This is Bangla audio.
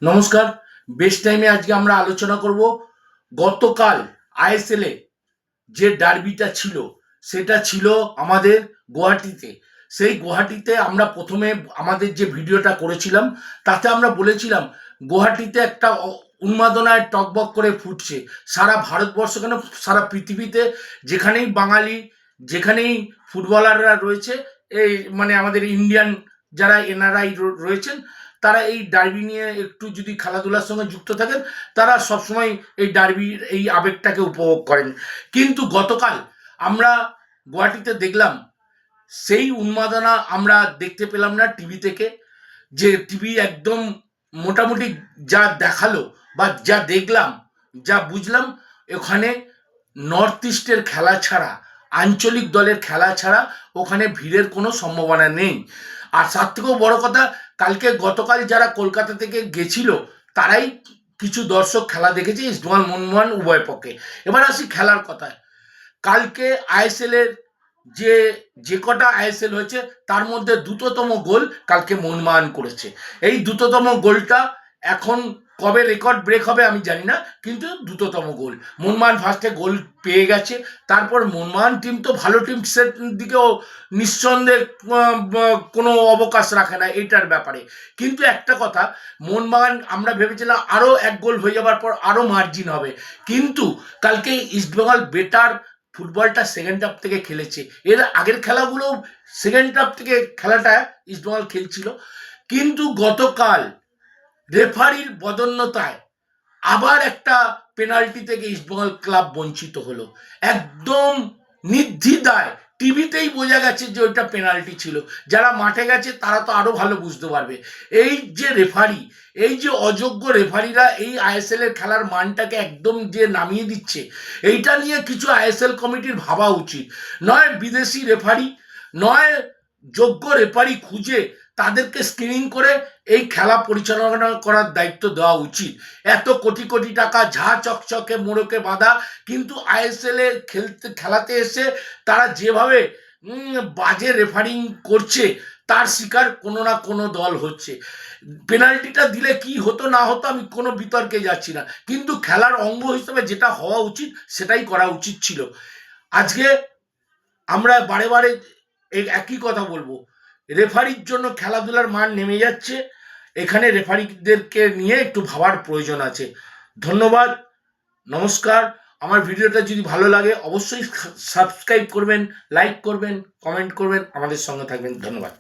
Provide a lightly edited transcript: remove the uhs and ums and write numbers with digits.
নমস্কার। বেস্ট টাইমে আজকে আমরা আলোচনা করব গতকাল আইএসএল এ যে ডার্বিটা ছিল সেটা ছিল আমাদের গুয়াহাটিতে। সেই গুয়াহাটিতে আমরা প্রথমে আমাদের যে ভিডিওটা করেছিলাম তাতে আমরা বলেছিলাম গুয়াহাটিতে একটা উন্মাদনায় টকবক করে ফুটছে। সারা ভারতবর্ষ কেন সারা পৃথিবীতে যেখানেই বাঙালি, যেখানেই ফুটবলাররা রয়েছে, এই মানে আমাদের ইন্ডিয়ান যারা এনআরআই রয়েছেন, তারা এই ডার্বি নিয়ে একটু যদি খেলাধুলার সঙ্গে যুক্ত থাকেন তারা সবসময় এই ডার্বির এই আবেগটাকে উপভোগ করেন। কিন্তু গতকাল আমরা গুয়াহাটিতে দেখলাম সেই উন্মাদনা আমরা দেখতে পেলাম না টিভি থেকে। যে টিভি একদম মোটামুটি যা দেখালো বা যা দেখলাম, যা বুঝলাম, ওখানে নর্থ ইস্টের খেলা ছাড়া, আঞ্চলিক দলের খেলা ছাড়া ওখানে ভিড়ের কোনো সম্ভাবনা নেই। আর তার থেকেও বড় কথা, গতকাল যারা কলকাতা থেকে গেছিল তারাই কিছু দর্শক খেলা দেখেছে ইস্টবেঙ্গল মোহনবাগান উভয় পক্ষে। এবার আসি খেলার কথায়। কালকে আইএসএল এর যে যে কটা আইএসএল হয়েছে তার মধ্যে দ্রুততম গোল কালকে মোহনবাগান করেছে। এই দ্রুততম গোলটা এখন কবে রেকর্ড ব্রেক হবে আমি জানি না, কিন্তু দ্রুততম গোল মোহনবাগান ফার্স্টে গোল পেয়ে গেছে। তারপর মোহনবাগান টিম তো ভালো টিম, সে দিকেও নিঃসন্দেহে কোনো অবকাশ রাখে না এইটার ব্যাপারে। কিন্তু একটা কথা, মোহনবাগান আমরা ভেবেছিলাম আরও এক গোল হয়ে যাবার পর আরও মার্জিন হবে, কিন্তু কালকে ইস্টবেঙ্গল বেটার ফুটবলটা সেকেন্ড হাফ থেকে খেলেছে। এর আগের খেলাগুলো সেকেন্ড হাফ থেকে খেলাটা ইস্টবেঙ্গল খেলছিল, কিন্তু গতকাল রেফারির বদন্যতায় আবার একটা পেনাল্টি থেকে ইস্টবেঙ্গল ক্লাব বঞ্চিত হলো। একদম নির্দ্বিধায় টিভিতেই বোঝা গেছে যে ওইটা পেনাল্টি ছিল। যারা মাঠে গেছে তারা তো আরো ভালো বুঝতে পারবে। এই যে রেফারি, এই যে অযোগ্য রেফারিরা এই আইএসএল এর খেলার মানটাকে একদম যে নামিয়ে দিচ্ছে, এইটা নিয়ে কিছু আইএসএল কমিটির ভাবা উচিত। নয় বিদেশি রেফারি, নয় যোগ্য রেফারি খুঁজে তাদেরকে স্ক্রিনিং করে এই খেলা পরিচালনা করার দায়িত্ব দেওয়া উচিত। এত কোটি কোটি টাকা ঝা চকচকে মোড়কে বাঁধা, কিন্তু আইএসএল এ খেলাতে এসে তারা যেভাবে বাজে রেফারিং করছে তার শিকার কোনো না কোনো দল হচ্ছে। পেনাল্টিটা দিলে কি হতো না হতো আমি কোনো বিতর্কে যাচ্ছি না, কিন্তু খেলার অঙ্গ হিসেবে যেটা হওয়া উচিত সেটাই করা উচিত ছিল। আজকে আমরা বারে বারে এই একই কথা বলবো, রেফারির জন্য খেলাধুলার মান নেমে যাচ্ছে। এখানে রেফারিদেরকে নিয়ে একটু ভাবার প্রয়োজন আছে। ধন্যবাদ, নমস্কার। আমার ভিডিওটা যদি ভালো লাগে অবশ্যই সাবস্ক্রাইব করবেন, লাইক করবেন, কমেন্ট করবেন, আমাদের সঙ্গে থাকবেন। ধন্যবাদ।